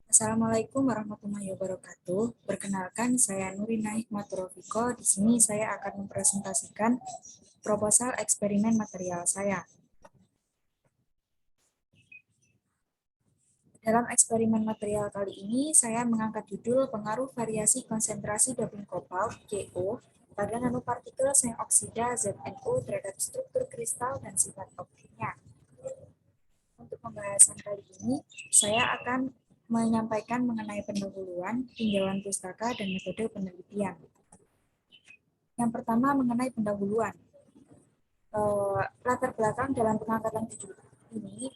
Assalamualaikum warahmatullahi wabarakatuh. Perkenalkan, saya Nurina Hikmaturofiko. Di sini saya akan mempresentasikan proposal eksperimen material saya. Dalam eksperimen material kali ini, saya mengangkat judul pengaruh variasi konsentrasi doping kobalt (GO) pada nanopartikel seng oksida ZNO terhadap struktur kristal dan sifat optiknya. Untuk pembahasan kali ini, saya akan menyampaikan mengenai pendahuluan, tinjauan pustaka, dan metode penelitian. Yang pertama mengenai pendahuluan. Latar belakang dalam pengangkatan judul ini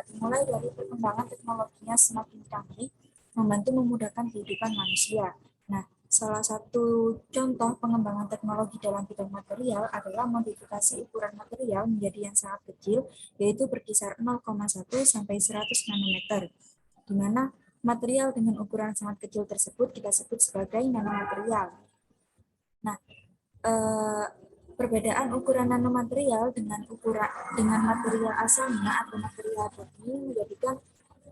dimulai dari perkembangan teknologinya semakin canggih, membantu memudahkan kehidupan manusia. Nah, salah satu contoh pengembangan teknologi dalam bidang material adalah modifikasi ukuran material menjadi yang sangat kecil, yaitu berkisar 0,1 sampai 100 nanometer, di mana material dengan ukuran sangat kecil tersebut kita sebut sebagai nanomaterial. Nah, perbedaan ukuran nanomaterial dengan material asalnya atau material daging menjadikan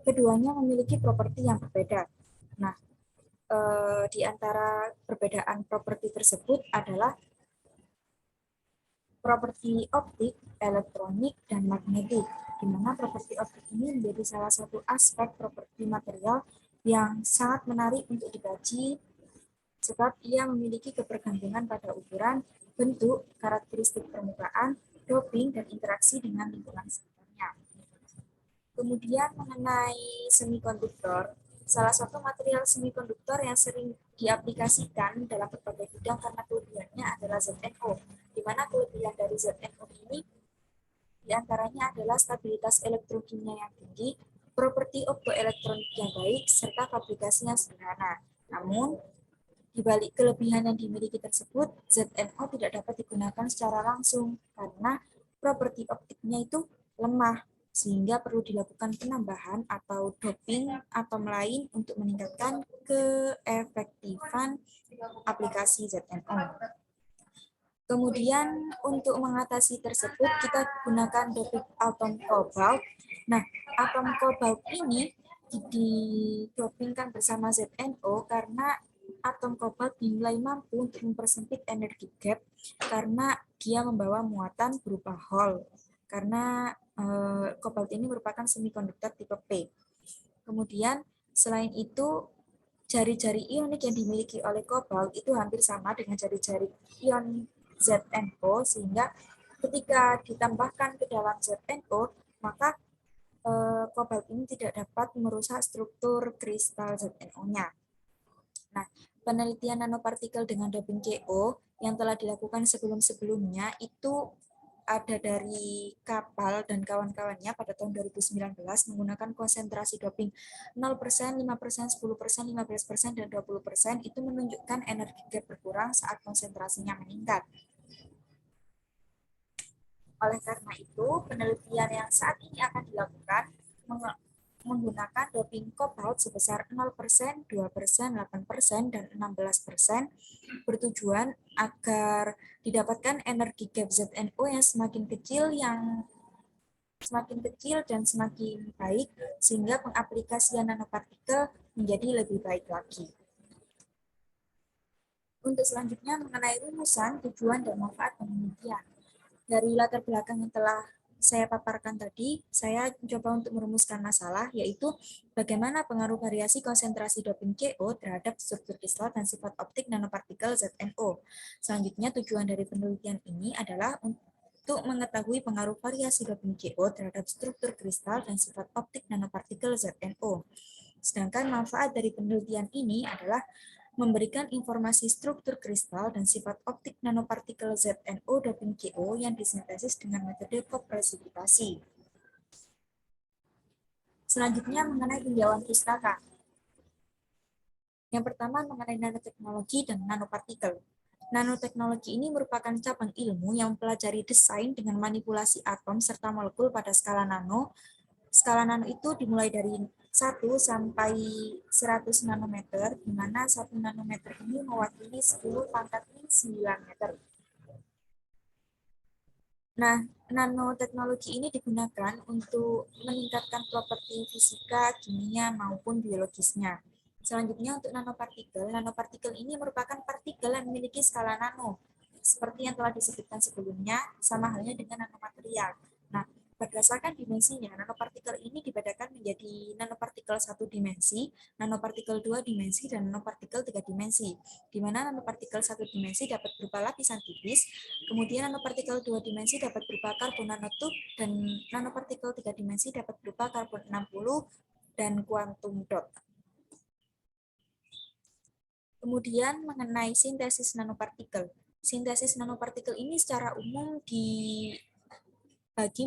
keduanya memiliki properti yang berbeda. Nah, di antara perbedaan properti tersebut adalah properti optik, elektronik, dan magnetik, di mana properti optik ini menjadi salah satu aspek properti material yang sangat menarik untuk dikaji, sebab ia memiliki ketergantungan pada ukuran, bentuk, karakteristik permukaan, doping, dan interaksi dengan lingkungan sekitarnya. Kemudian mengenai semikonduktor, salah satu material semikonduktor yang sering diaplikasikan dalam berbagai bidang karena kelebihannya adalah ZNO, di mana kelebihan dari ZNO ini diantaranya adalah stabilitas elektrokimia yang tinggi, properti optoelektronik yang baik, serta fabrikasinya sederhana. Namun, di balik kelebihan yang dimiliki tersebut, ZNO tidak dapat digunakan secara langsung karena properti optiknya itu lemah, sehingga perlu dilakukan penambahan atau doping atom lain untuk meningkatkan keefektifan aplikasi ZNO. Kemudian untuk mengatasi tersebut kita gunakan doping atom kobalt. Nah, atom kobalt ini didopingkan bersama ZNO karena atom kobalt dinilai mampu untuk mempersempit energi gap karena dia membawa muatan berupa Hall. Karena kobalt ini merupakan semikonduktor tipe P. Kemudian selain itu jari-jari ionik yang dimiliki oleh kobalt itu hampir sama dengan jari-jari ion ZNO, sehingga ketika ditambahkan ke dalam ZNO, maka kobalt ini tidak dapat merusak struktur kristal ZNO-nya. Nah, penelitian nanopartikel dengan doping CO yang telah dilakukan sebelum-sebelumnya itu ada dari Kapal dan kawan-kawannya pada tahun 2019 menggunakan konsentrasi doping 0%, 5%, 10%, 15%, dan 20% itu menunjukkan energi gap berkurang saat konsentrasinya meningkat. Oleh karena itu, penelitian yang saat ini akan dilakukan menggunakan doping kobalt sebesar 0%, 2%, 8%, dan 16% bertujuan agar didapatkan energi gap ZNO yang semakin kecil dan semakin baik, sehingga pengaplikasian nanopartikel menjadi lebih baik lagi. Untuk selanjutnya mengenai rumusan, tujuan, dan manfaat penelitian. Dari latar belakang yang telah saya paparkan tadi, saya mencoba untuk merumuskan masalah, yaitu bagaimana pengaruh variasi konsentrasi doping CO terhadap struktur kristal dan sifat optik nanopartikel ZNO. Selanjutnya, tujuan dari penelitian ini adalah untuk mengetahui pengaruh variasi doping CO terhadap struktur kristal dan sifat optik nanopartikel ZNO. Sedangkan manfaat dari penelitian ini adalah memberikan informasi struktur kristal dan sifat optik nanopartikel ZNO doping CO yang disintesis dengan metode kopresipitasi. Selanjutnya mengenai tinjauan pustaka. Yang pertama mengenai nanoteknologi dan nanopartikel. Nanoteknologi ini merupakan cabang ilmu yang mempelajari desain dengan manipulasi atom serta molekul pada skala nano. Skala nano itu dimulai dari 1 sampai 100 nanometer, di mana 1 nanometer ini mewakili 10 pangkat 9 meter. Nah, nanoteknologi ini digunakan untuk meningkatkan seperti fisika, kimia, maupun biologisnya. Selanjutnya untuk nanopartikel. Nanopartikel ini merupakan partikel yang memiliki skala nano, seperti yang telah disebutkan sebelumnya, sama halnya dengan nanomaterial. Nah, berdasarkan dimensinya, nanopartikel ini dibedakan menjadi nanopartikel 1 dimensi, nanopartikel 2 dimensi, dan nanopartikel 3 dimensi. Di mana nanopartikel 1 dimensi dapat berupa lapisan tipis, kemudian nanopartikel 2 dimensi dapat berupa karbon nanotube, dan nanopartikel 3 dimensi dapat berupa karbon 60 dan kuantum dot. Kemudian mengenai sintesis nanopartikel. Sintesis nanopartikel ini secara umum dibagi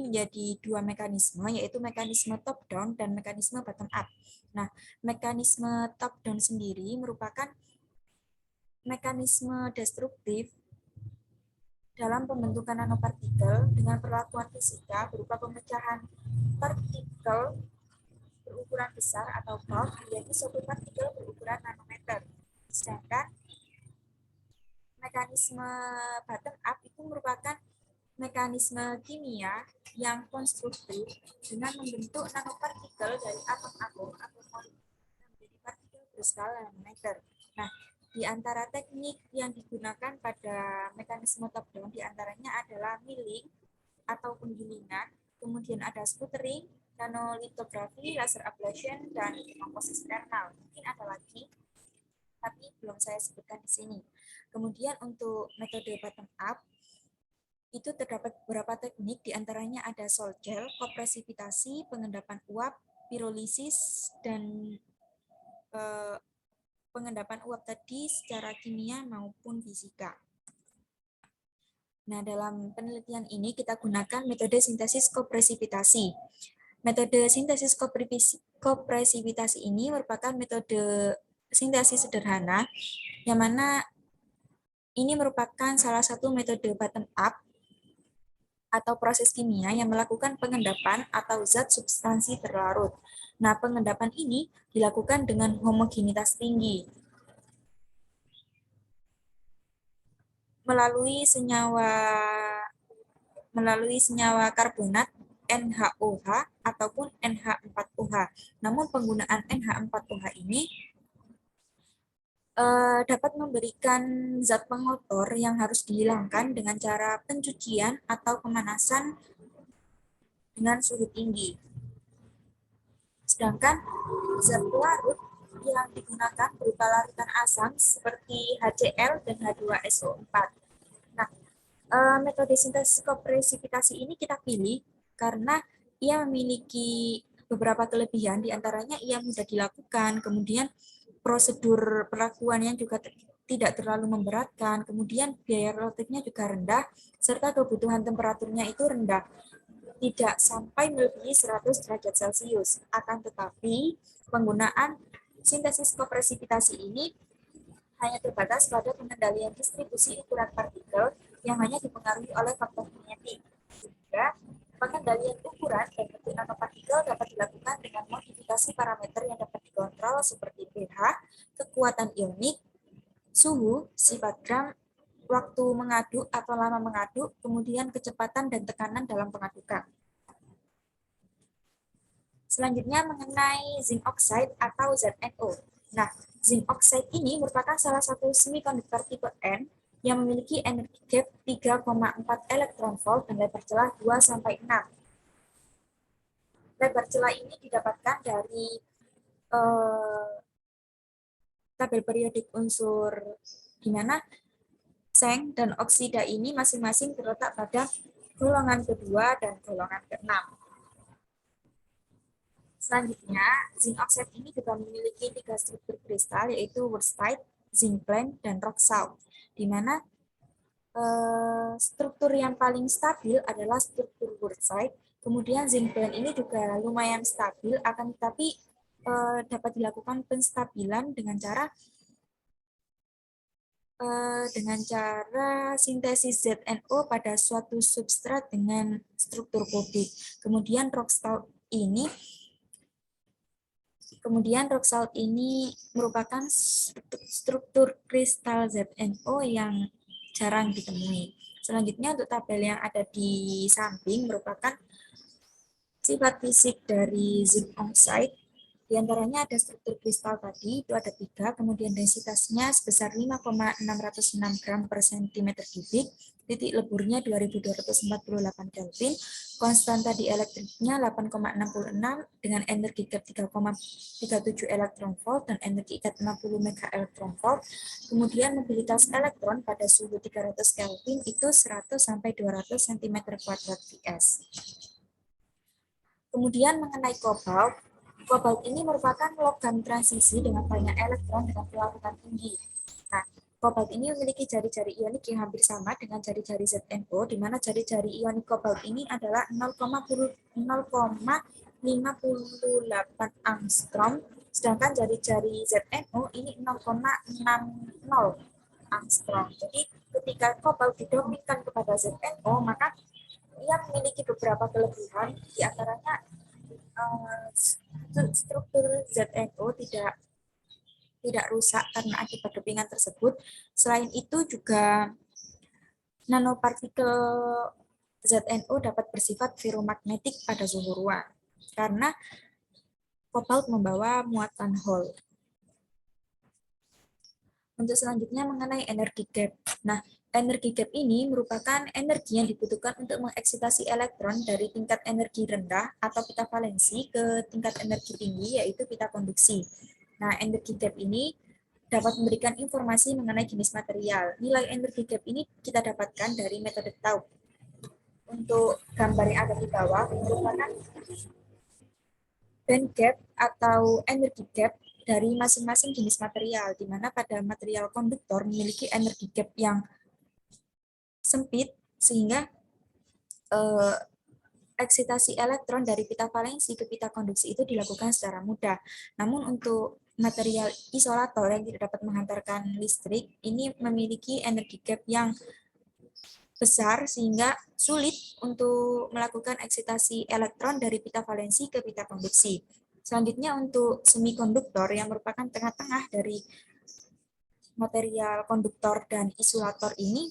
menjadi dua mekanisme, yaitu mekanisme top-down dan mekanisme bottom-up. Nah, mekanisme top-down sendiri merupakan mekanisme destruktif dalam pembentukan nanopartikel dengan perlakuan fisika berupa pemecahan partikel berukuran besar atau bulk menjadi suatu partikel berukuran nanometer. Sedangkan mekanisme bottom up itu merupakan mekanisme kimia yang konstruktif dengan membentuk nanopartikel dari atom-atom atau molekul menjadi partikel berskala nanometer. Nah, di antara teknik yang digunakan pada mekanisme top-down diantaranya adalah milling atau penggilingan, kemudian ada sputtering, nanolitografi, laser ablation, dan komposisi eksternal. Mungkin ada lagi, tapi belum saya sebutkan di sini. Kemudian untuk metode bottom up, itu terdapat beberapa teknik, diantaranya ada salt gel, kopresipitasi, pengendapan uap, pirolisis, dan pengendapan uap tadi secara kimia maupun fisika. Nah, dalam penelitian ini kita gunakan metode sintesis kopresipitasi. Metode sintesis kopresipitasi ini merupakan metode sintesis sederhana, yang mana ini merupakan salah satu metode bottom up atau proses kimia yang melakukan pengendapan atau zat substansi berlarut. Nah, pengendapan ini dilakukan dengan homogenitas tinggi melalui senyawa karbonat NaOH ataupun NH4OH. Namun penggunaan NH4OH ini dapat memberikan zat pengotor yang harus dihilangkan dengan cara pencucian atau pemanasan dengan suhu tinggi. Sedangkan zat pelarut yang digunakan berupa larutan asam seperti HCl dan H2SO4. Nah, metode sintesis kopresipitasi ini kita pilih karena ia memiliki beberapa kelebihan, diantaranya ia mudah dilakukan, kemudian prosedur pelakuannya juga tidak terlalu memberatkan, kemudian biaya relatifnya juga rendah, serta kebutuhan temperaturnya itu rendah, tidak sampai melebihi 100 derajat Celcius. Akan tetapi, penggunaan sintesis kopresipitasi ini hanya terbatas pada pengendalian distribusi ukuran partikel yang hanya dipengaruhi oleh faktor kinetik. Sehingga pengendalian ukuran dan bentuk nanopartikel dapat dilakukan dengan modifikasi parameter yang dapat dikontrol seperti pH, kekuatan ionik, suhu, sifat gram, waktu mengaduk atau lama mengaduk, kemudian kecepatan dan tekanan dalam pengadukan. Selanjutnya mengenai zinc oxide atau ZNO. Nah, zinc oxide ini merupakan salah satu semikonduktor tipe N yang memiliki energi gap 3,4 elektron volt dan lebar celah 2-6. Lebar celah ini didapatkan dari tabel periodik unsur, di mana seng dan oksida ini masing-masing terletak pada golongan kedua dan golongan keenam. Selanjutnya, zinc oxide ini juga memiliki 3 struktur kristal, yaitu wurtzite, zincblende, dan rock salt, di mana struktur yang paling stabil adalah struktur wurtzite. Kemudian zincblende ini juga lumayan stabil, akan tetapi dapat dilakukan penstabilan dengan cara sintesis ZNO pada suatu substrat dengan struktur kubik. Kemudian rock salt ini merupakan struktur kristal ZNO yang jarang ditemui. Selanjutnya untuk tabel yang ada di samping merupakan Sifat fisik dari zinc oxide, diantaranya ada struktur kristal tadi, itu ada 3, kemudian densitasnya sebesar 5,606 gram per centimeter kubik, titik leburnya 2248 Kelvin, konstanta dielektriknya 8,66 dengan energi gap 3,37 elektron volt dan energi ikat 60 mega elektron volt. Kemudian mobilitas elektron pada suhu 300 Kelvin itu 100 sampai 200 cm kuadrat Vs. Kemudian mengenai kobalt, kobalt ini merupakan logam transisi dengan banyak elektron dengan kelarutan tinggi. Nah, kobalt ini memiliki jari-jari ionik yang hampir sama dengan jari-jari ZnO, di mana jari-jari ionik kobalt ini adalah 0,58 angstrom, sedangkan jari-jari ZnO ini 0,60 angstrom. Jadi, ketika kobalt didopingkan kepada ZnO, maka ia memiliki beberapa kelebihan, di antaranya struktur ZnO tidak rusak karena akibat dopingan tersebut. Selain itu juga nanopartikel ZnO dapat bersifat ferromagnetik pada suhu ruang karena kobalt membawa muatan Hall. Untuk selanjutnya mengenai energi gap. Nah, energi gap ini merupakan energi yang dibutuhkan untuk mengeksitasi elektron dari tingkat energi rendah atau pita valensi ke tingkat energi tinggi, yaitu pita konduksi. Nah, energi gap ini dapat memberikan informasi mengenai jenis material. Nilai energi gap ini kita dapatkan dari metode Taub. Untuk gambar yang ada di bawah merupakan band gap atau energi gap dari masing-masing jenis material, di mana pada material konduktor memiliki energi gap yang sempit, sehingga eksitasi elektron dari pita valensi ke pita konduksi itu dilakukan secara mudah. Namun untuk material isolator yang tidak dapat menghantarkan listrik, ini memiliki energi gap yang besar, sehingga sulit untuk melakukan eksitasi elektron dari pita valensi ke pita konduksi. Selanjutnya untuk semikonduktor yang merupakan tengah-tengah dari material konduktor dan isolator ini,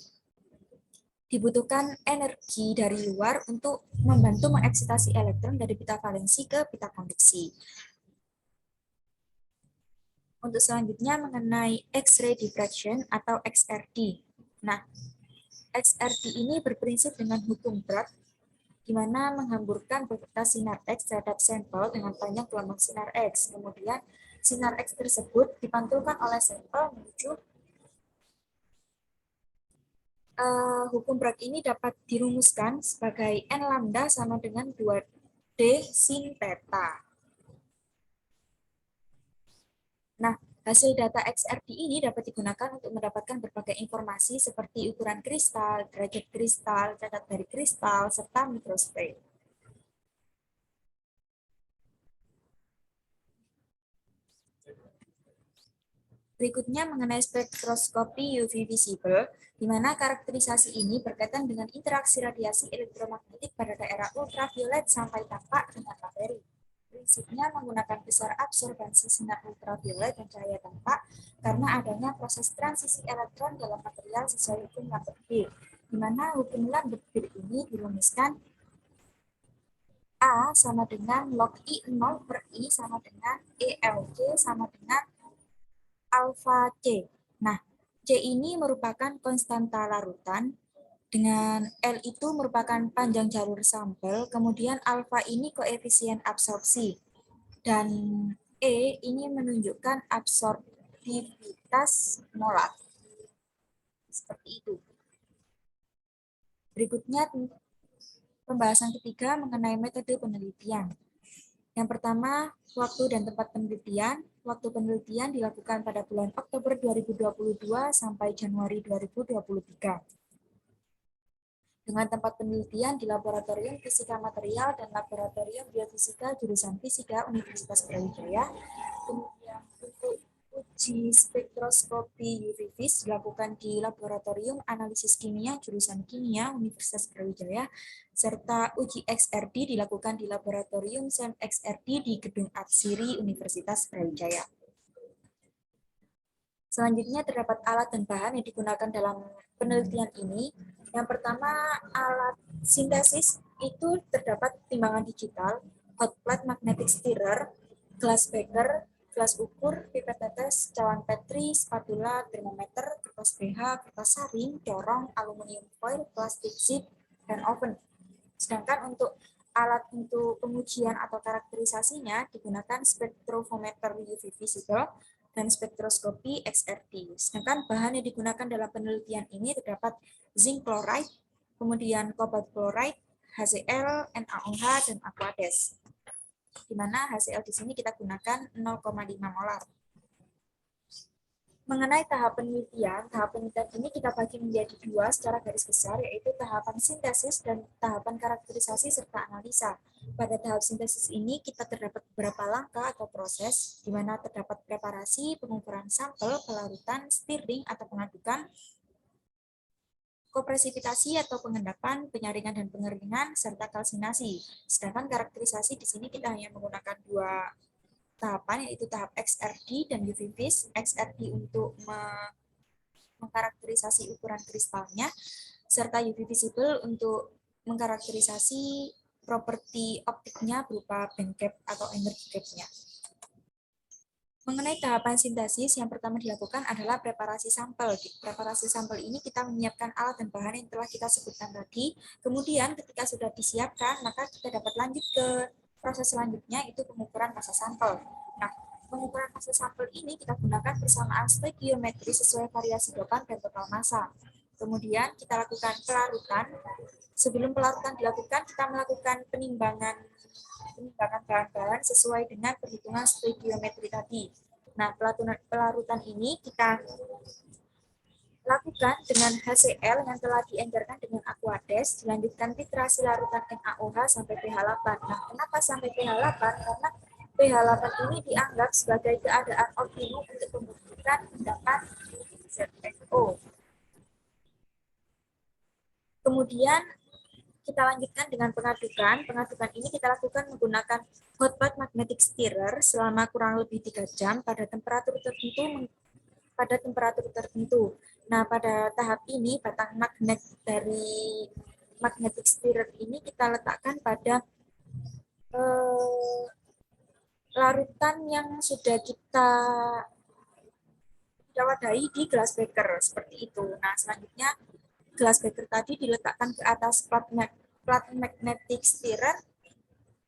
dibutuhkan energi dari luar untuk membantu mengeksitasi elektron dari pita valensi ke pita konduksi. Untuk selanjutnya mengenai X-ray diffraction atau XRD. Nah, XRD ini berprinsip dengan hukum Bragg, di mana menghamburkan beberapa sinar X terhadap sampel dengan panjang gelombang sinar X. Kemudian sinar X tersebut dipantulkan oleh sampel menuju hukum Bragg ini dapat dirumuskan sebagai N lambda sama dengan 2D sin theta. Nah, hasil data XRD ini dapat digunakan untuk mendapatkan berbagai informasi seperti ukuran kristal, derajat kristal, cacat dari kristal, serta mikrospek. Berikutnya mengenai spektroskopi UV visible, di mana karakterisasi ini berkaitan dengan interaksi radiasi elektromagnetik pada daerah ultraviolet sampai tampak dengan materi. Prinsipnya menggunakan besar absorbansi sinar ultraviolet dan cahaya tampak karena adanya proses transisi elektron dalam material sesuai hukum Lambert-Beer, di mana hukum Lambert-Beer ini dirumuskan A sama dengan log I0 per I sama dengan ELC sama dengan alfa C. Nah, C ini merupakan konstanta larutan, dengan L itu merupakan panjang jalur sampel, kemudian alfa ini koefisien absorpsi, dan E ini menunjukkan absorptivitas molar. Seperti itu. Berikutnya, pembahasan ketiga mengenai metode penelitian. Yang pertama, waktu dan tempat penelitian. Waktu penelitian dilakukan pada bulan Oktober 2022 sampai Januari 2023. Dengan tempat penelitian di Laboratorium Fisika Material dan Laboratorium Biofisika jurusan Fisika Universitas Brawijaya. Kemudian untuk uji spektroskopi UV-Vis dilakukan di Laboratorium Analisis Kimia jurusan Kimia Universitas Brawijaya, serta uji XRD dilakukan di Laboratorium SEM XRD di Gedung Atsiri Universitas Brawijaya. Selanjutnya terdapat alat dan bahan yang digunakan dalam penelitian ini. Yang pertama, alat sintesis itu terdapat timbangan digital, hot plate magnetic stirrer, glass beaker, gelas ukur, pipet tetes, cawan petri, spatula, termometer, kertas BH, kertas saring, corong, aluminium foil, plastik zip, dan oven. Sedangkan untuk alat untuk pengujian atau karakterisasinya digunakan spektrometer UV visible dan spektroskopi XRD. Sedangkan bahan yang digunakan dalam penelitian ini terdapat zinc chloride, kemudian cobalt chloride, HCl, NaOH, dan Aquades. Di mana HCl di sini kita gunakan 0,5 molar. Mengenai tahap penelitian ini kita bagi menjadi dua secara garis besar, yaitu tahapan sintesis dan tahapan karakterisasi serta analisa. Pada tahap sintesis ini kita terdapat beberapa langkah atau proses, di mana terdapat preparasi, pengukuran sampel, pelarutan, stirring atau pengadukan, kopresipitasi atau pengendapan, penyaringan dan pengeringan, serta kalsinasi. Sedangkan karakterisasi di sini kita hanya menggunakan dua tahapan, yaitu tahap XRD dan UV vis. XRD untuk mengkarakterisasi ukuran kristalnya, serta UV visible untuk mengkarakterisasi properti optiknya berupa band gap atau energy gap-nya. Mengenai tahapan sintesis, yang pertama dilakukan adalah preparasi sampel. Di preparasi sampel ini kita menyiapkan alat dan bahan yang telah kita sebutkan tadi. Kemudian ketika sudah disiapkan, maka kita dapat lanjut ke proses selanjutnya, itu pengukuran massa sampel. Nah, pengukuran massa sampel ini kita gunakan persamaan stoikiometri sesuai variasi dopan dan total massa. Kemudian kita lakukan pelarutan. Sebelum pelarutan dilakukan, kita melakukan penimbangan bahan-bahan sesuai dengan perhitungan stoikiometri tadi. Nah, pelarutan ini kita lakukan dengan HCl yang telah diencerkan dengan Aquades, dilanjutkan titrasi larutan NaOH sampai pH 8. Nah, kenapa sampai pH 8? Karena pH 8 ini dianggap sebagai keadaan optimum untuk pembentukan endapan ZNO. Kemudian kita lanjutkan dengan pengadukan. Pengadukan ini kita lakukan menggunakan hot plate magnetic stirrer selama kurang lebih 3 jam pada temperatur tertentu. Nah, pada tahap ini batang magnet dari magnetic stirrer ini kita letakkan pada larutan yang sudah kita wadahi di glass beaker seperti itu. Nah, selanjutnya glass beaker tadi diletakkan ke atas plate magnetic stirrer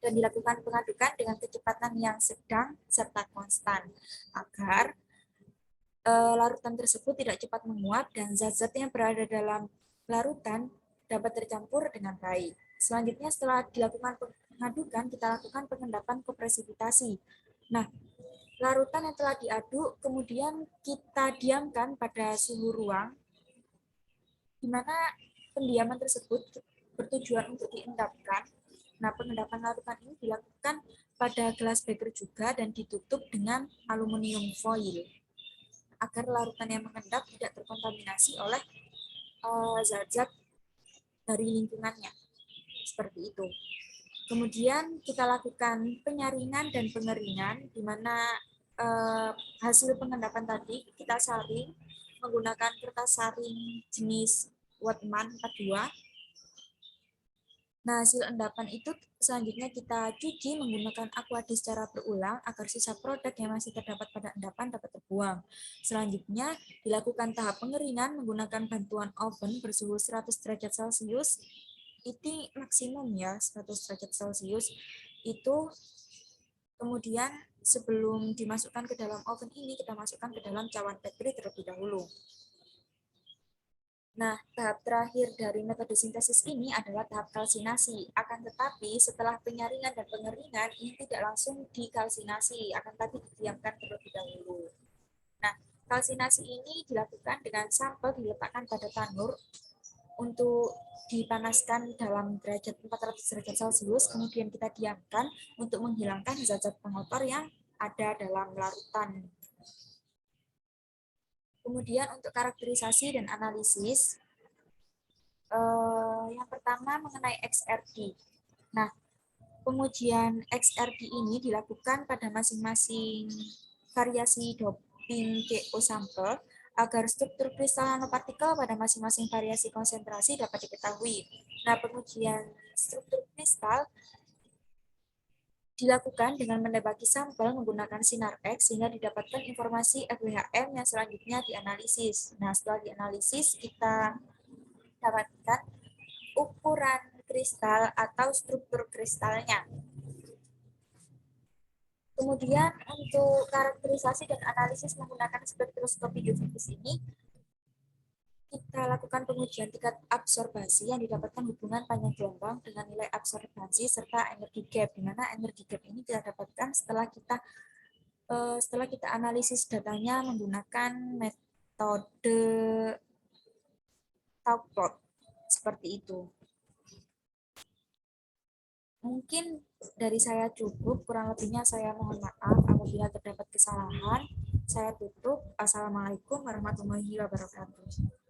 dan dilakukan pengadukan dengan kecepatan yang sedang serta konstan agar larutan tersebut tidak cepat menguap dan zat-zat yang berada dalam larutan dapat tercampur dengan baik. Selanjutnya setelah dilakukan pengadukan, kita lakukan pengendapan kopresipitasi. Nah, larutan yang telah diaduk kemudian kita diamkan pada suhu ruang, di mana pendiaman tersebut bertujuan untuk diendapkan. Nah, pengendapan larutan ini dilakukan pada gelas beaker juga dan ditutup dengan aluminium foil agar larutan yang mengendap tidak terkontaminasi oleh zat-zat dari lingkungannya. Seperti itu. Kemudian kita lakukan penyaringan dan pengeringan, di mana hasil pengendapan tadi kita saring menggunakan kertas saring jenis Whatman 42. Nah, hasil endapan itu selanjutnya kita cuci menggunakan Aquades secara berulang agar sisa produk yang masih terdapat pada endapan dapat terbuang. Selanjutnya, dilakukan tahap pengeringan menggunakan bantuan oven bersuhu 100 derajat Celcius. Itu maksimum ya, 100 derajat Celcius. Itu kemudian sebelum dimasukkan ke dalam oven ini, kita masukkan ke dalam cawan petri terlebih dahulu. Nah, tahap terakhir dari metode sintesis ini adalah tahap kalsinasi. Akan tetapi, setelah penyaringan dan pengeringan, ini tidak langsung dikalsinasi, akan tapi didiamkan terlebih dahulu. Nah, kalsinasi ini dilakukan dengan sampel diletakkan pada tanur untuk dipanaskan dalam derajat 400 derajat Celcius, kemudian kita diamkan untuk menghilangkan zat-zat pengotor yang ada dalam larutan. Kemudian untuk karakterisasi dan analisis, yang pertama mengenai XRD. Nah, pengujian XRD ini dilakukan pada masing-masing variasi doping GO sampel agar struktur kristal nanopartikel pada masing-masing variasi konsentrasi dapat diketahui. Nah, pengujian struktur kristal dilakukan dengan menebaki sampel menggunakan sinar X sehingga didapatkan informasi FWHM yang selanjutnya dianalisis. Nah, setelah dianalisis, kita dapatkan ukuran kristal atau struktur kristalnya. Kemudian untuk karakterisasi dan analisis menggunakan spektroskopi geofisik ini, kita lakukan pengujian tingkat absorbasi yang didapatkan hubungan panjang gelombang dengan nilai absorbansi serta energi gap, di mana energi gap ini kita dapatkan setelah kita analisis datanya menggunakan metode Tauplot seperti itu. Mungkin dari saya cukup, kurang lebihnya saya mohon maaf apabila terdapat kesalahan. Saya tutup. Assalamualaikum warahmatullahi wabarakatuh.